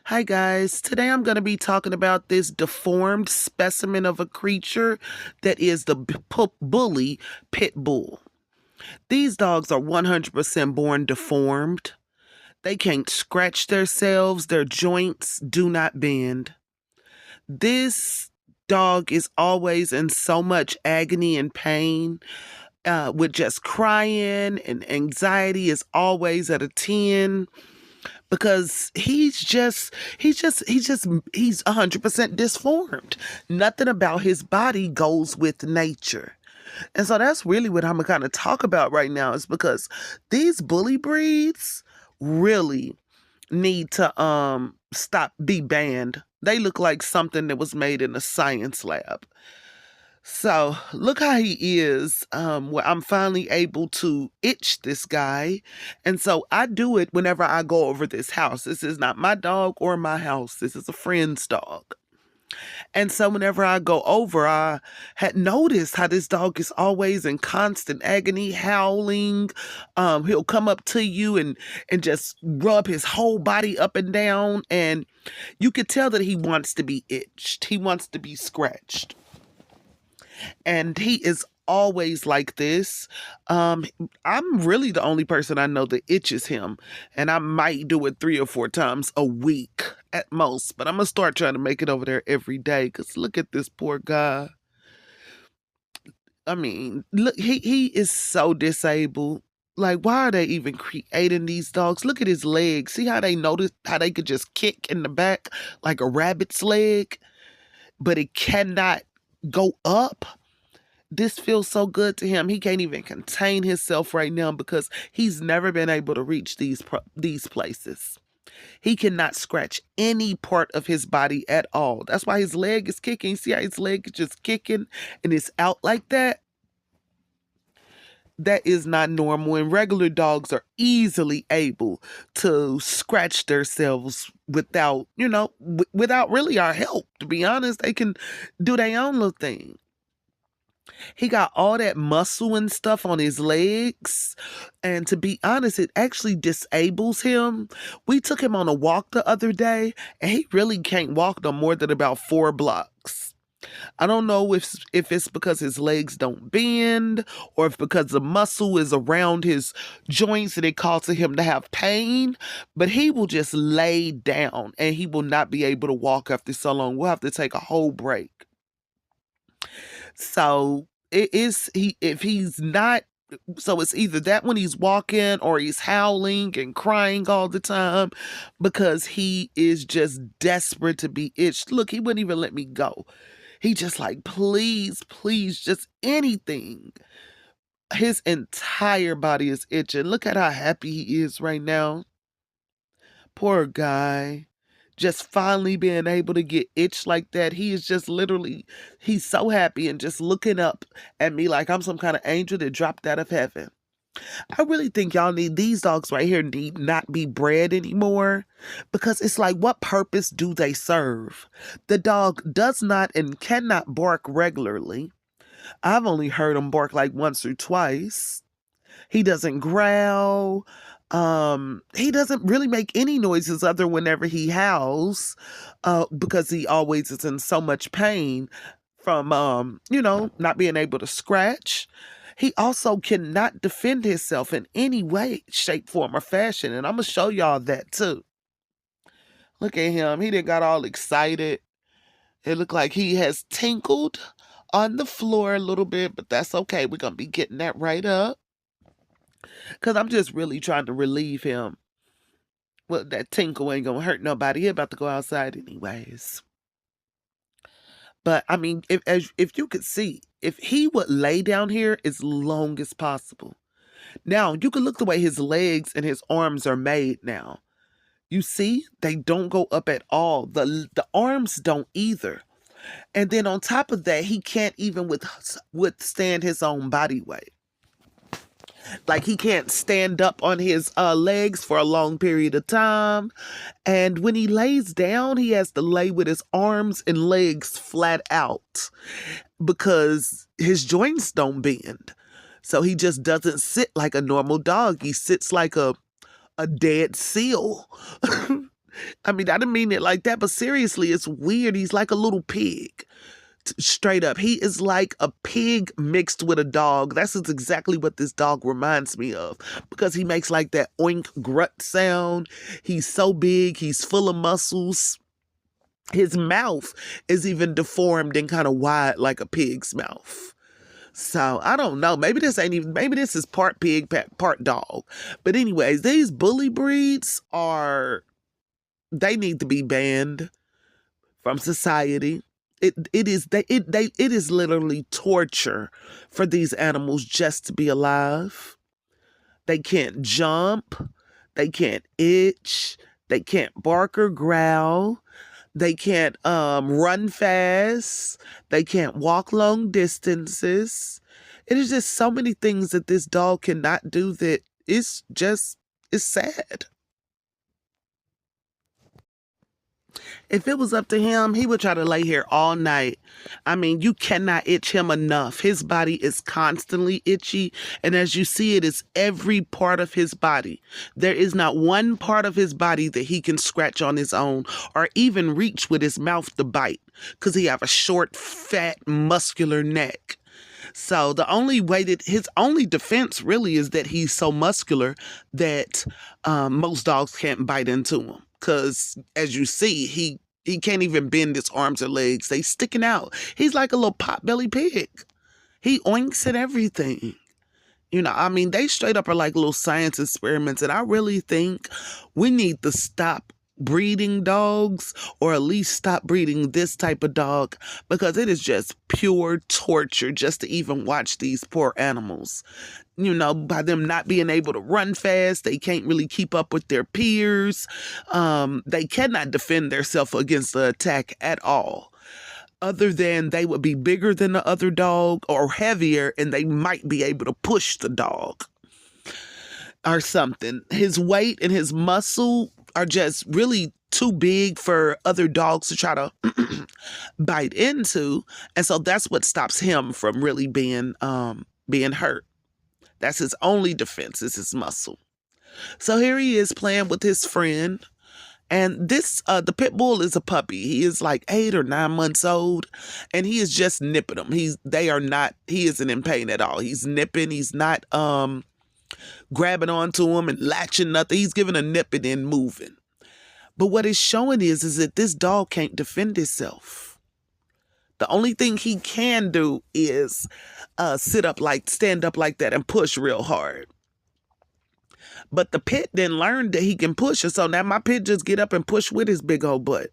Hi guys, today I'm going to be talking about this deformed specimen of a creature that is the bully pit bull. These dogs are 100% born deformed. They can't scratch themselves, their joints do not bend. This dog is always in so much agony and pain, with just crying, and anxiety is always at a 10. Because he's 100% disformed. Nothing about his body goes with nature. And so that's really what I'm gonna kind of talk about right now, is because these bully breeds really need to be banned. They look like something that was made in a science lab. So look how he is, where I'm finally able to itch this guy. And so I do it whenever I go over this house. This is not my dog or my house. This is a friend's dog. And so whenever I go over, I had noticed how this dog is always in constant agony, howling. He'll come up to you and just rub his whole body up and down. And you could tell that he wants to be itched. He wants to be scratched. And he is always like this. I'm really the only person I know that itches him, and I might do it 3 or 4 times a week at most, but I'm gonna start trying to make it over there every day, because look at this poor guy. I mean, look, he is so disabled. Like, why are they even creating these dogs? Look at his legs. See how they could just kick in the back like a rabbit's leg, but it cannot go up. This feels so good to him. He can't even contain himself right now because he's never been able to reach these places. He cannot scratch any part of his body at all. That's why his leg is kicking. See how his leg is just kicking and it's out like that? That is not normal. And regular dogs are easily able to scratch themselves without, without really our help. To be honest, they can do their own little thing. He got all that muscle and stuff on his legs. And to be honest, it actually disables him. We took him on a walk the other day, and he really can't walk no more than about 4 blocks. I don't know if it's because his legs don't bend, or if because the muscle is around his joints and it causes him to have pain, but he will just lay down and he will not be able to walk after so long. We'll have to take a whole break. So if he's not, so it's either that when he's walking, or he's howling and crying all the time because he is just desperate to be itched. Look, he wouldn't even let me go. He just like, please, please, just anything. His entire body is itching. Look at how happy he is right now. Poor guy. Just finally being able to get itched like that. He is just literally, he's so happy and just looking up at me like I'm some kind of angel that dropped out of heaven. I really think y'all need, these dogs right here need not be bred anymore, because it's like, what purpose do they serve? The dog does not and cannot bark regularly. I've only heard him bark like once or twice. He doesn't growl. He doesn't really make any noises other whenever he howls, because he always is in so much pain from, not being able to scratch. He also cannot defend himself in any way, shape, form, or fashion. And I'm going to show y'all that too. Look at him. He done got all excited. It looked like he has tinkled on the floor a little bit, but that's okay. We're going to be getting that right up, because I'm just really trying to relieve him. Well, that tinkle ain't gonna hurt nobody. He about to go outside anyways. But I mean, if you could see, if he would lay down here as long as possible. Now, you can look the way his legs and his arms are made now. You see, they don't go up at all. The arms don't either. And then on top of that, he can't even withstand his own body weight. Like, he can't stand up on his legs for a long period of time. And when he lays down, he has to lay with his arms and legs flat out because his joints don't bend. So he just doesn't sit like a normal dog. He sits like a dead seal. I mean, I didn't mean it like that, but seriously, it's weird. He's like a little pig. Straight up. He is like a pig mixed with a dog. That's exactly what this dog reminds me of, because he makes like that oink grunt sound. He's so big. He's full of muscles. His mouth is even deformed and kind of wide like a pig's mouth. So I don't know. Maybe this ain't even, maybe this is part pig, part dog. But anyways, these bully breeds they need to be banned from society. It is literally torture for these animals just to be alive. They can't jump, they can't itch, they can't bark or growl, they can't run fast, they can't walk long distances. It is just so many things that this dog cannot do that it's sad. If it was up to him, he would try to lay here all night. I mean, you cannot itch him enough. His body is constantly itchy. And as you see, it is every part of his body. There is not one part of his body that he can scratch on his own or even reach with his mouth to bite, because he have a short, fat, muscular neck. So the only way that his only defense really is that he's so muscular that most dogs can't bite into him. Because as you see, he can't even bend his arms or legs. They sticking out. He's like a little pot-bellied pig. He oinks at everything. You know, I mean, they straight up are like little science experiments. And I really think we need to stop breeding dogs, or at least stop breeding this type of dog, because it is just pure torture just to even watch these poor animals. You know, by them not being able to run fast, they can't really keep up with their peers. They cannot defend themselves against the attack at all, other than they would be bigger than the other dog or heavier, and they might be able to push the dog or something. His weight and his muscle are just really too big for other dogs to try to bite into. And so that's what stops him from really being hurt. That's his only defense, is his muscle. So here he is playing with his friend. And the pit bull is a puppy. He is like 8 or 9 months old, and he is just nipping them. He isn't in pain at all. He's nipping. He's not grabbing onto him and latching nothing. He's giving a nip and then moving. But what it's showing is that this dog can't defend itself. The only thing he can do is stand up like that and push real hard. But the pit didn't learn that he can push, and so now my pit just get up and push with his big old butt.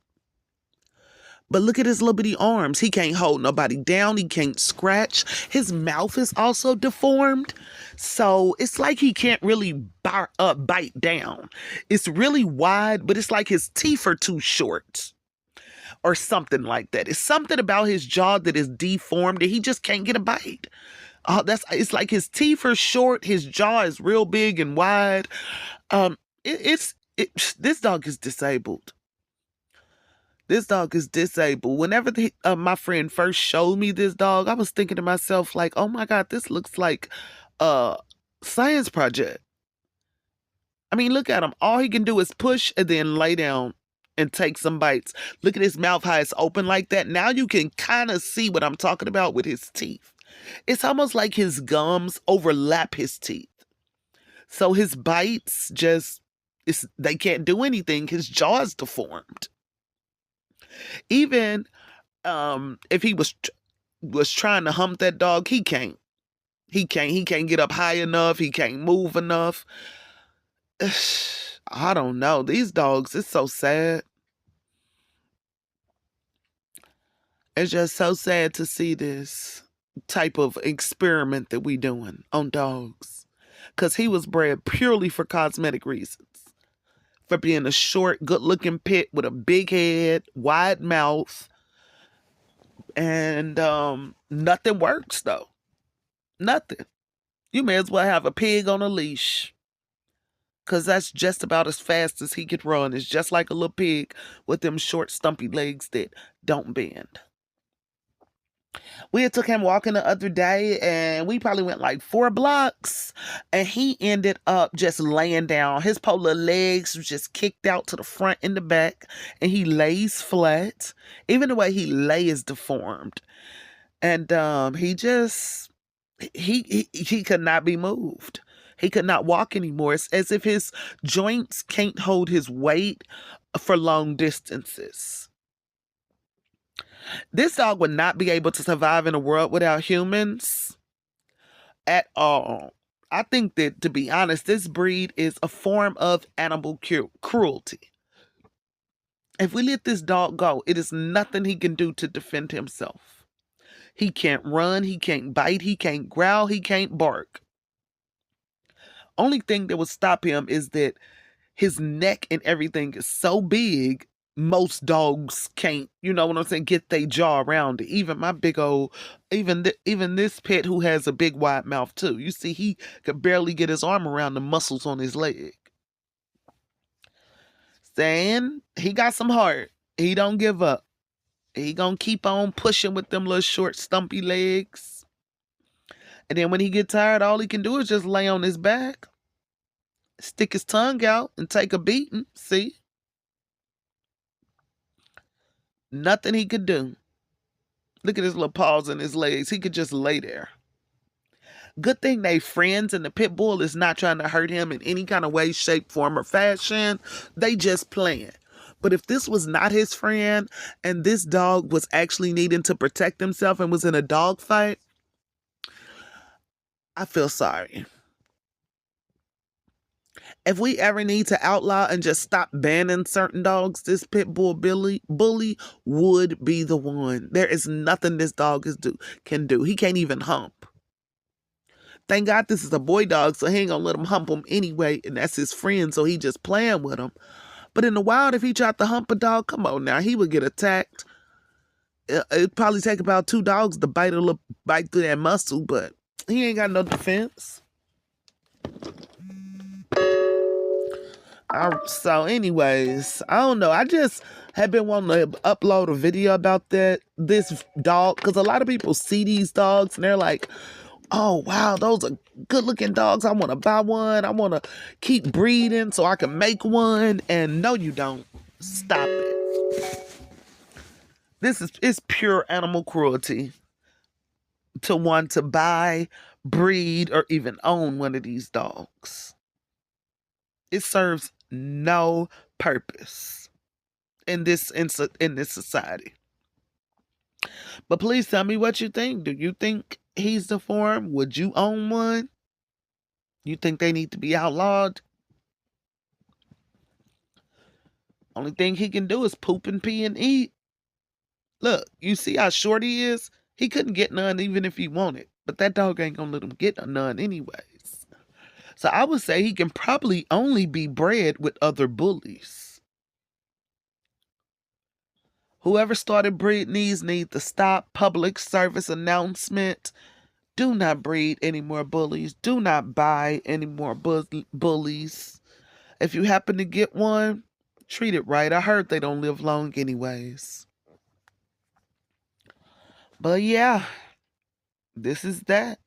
But look at his little bitty arms. He can't hold nobody down. He can't scratch. His mouth is also deformed. So it's like he can't really bite down. It's really wide, but it's like his teeth are too short or something like that. It's something about his jaw that is deformed and he just can't get a bite. It's like his teeth are short. His jaw is real big and wide. This dog is disabled. This dog is disabled. Whenever my friend first showed me this dog, I was thinking to myself, like, oh my God, this looks like a science project. I mean, look at him. All he can do is push and then lay down and take some bites. Look at his mouth, how it's open like that. Now you can kind of see what I'm talking about with his teeth. It's almost like his gums overlap his teeth. So his bites they can't do anything. His jaw is deformed. Even if he was trying to hump that dog, he can't. He can't get up high enough. He can't move enough. I don't know. These dogs, it's so sad. It's just so sad to see this type of experiment that we doing on dogs. Because he was bred purely for cosmetic reasons. For being a short, good-looking pit with a big head, wide mouth. And nothing works, though. Nothing. You may as well have a pig on a leash. Because that's just about as fast as he could run. It's just like a little pig with them short, stumpy legs that don't bend. We had took him walking the other day, and we probably went like 4 blocks, and he ended up just laying down. His polar legs was just kicked out to the front and the back, and he lays flat. Even the way he lay is deformed. And he just he could not be moved. He could not walk anymore. It's as if his joints can't hold his weight for long distances. This dog would not be able to survive in a world without humans at all. I think that, to be honest, this breed is a form of animal cruelty. If we let this dog go, it is nothing he can do to defend himself. He can't run, he can't bite, he can't growl, he can't bark. Only thing that would stop him is that his neck and everything is so big, most dogs can't, you know what I'm saying, get their jaw around it. Even my big old, even this pet who has a big wide mouth too. You see, he could barely get his arm around the muscles on his leg. Saying he got some heart. He don't give up. He gonna keep on pushing with them little short stumpy legs. And then when he get tired, all he can do is just lay on his back, stick his tongue out, and take a beating. See? Nothing he could do. Look at his little paws and his legs. He could just lay there. Good thing they friends, and the pit bull is not trying to hurt him in any kind of way, shape, form, or fashion. They just playing. But if this was not his friend and this dog was actually needing to protect himself and was in a dog fight, I feel sorry. If we ever need to outlaw and just stop banning certain dogs, this pit bull bully would be the one. There is nothing this dog can do. He can't even hump. Thank God this is a boy dog, so he ain't gonna let him hump him anyway, and that's his friend, so he just playing with him. But in the wild, if he tried to hump a dog, come on now, he would get attacked. It'd probably take about 2 dogs to bite through that muscle, but he ain't got no defense. So anyways, I don't know. I just have been wanting to upload a video about this dog, because a lot of people see these dogs and they're like, oh wow, those are good looking dogs. I want to buy one. I want to keep breeding so I can make one. And no, you don't. Stop it. It's pure animal cruelty to want to buy, breed, or even own one of these dogs. It serves no purpose in this society. But please tell me what you think. Do you think he's deformed? Would you own one? You think they need to be outlawed? Only thing he can do is poop and pee and eat. Look, you see how short he is? He couldn't get none even if he wanted. But that dog ain't gonna let him get none anyways. So I would say he can probably only be bred with other bullies. Whoever started breeding these need to stop. Public service announcement. Do not breed any more bullies. Do not buy any more bullies. If you happen to get one, treat it right. I heard they don't live long anyways. But yeah, this is that.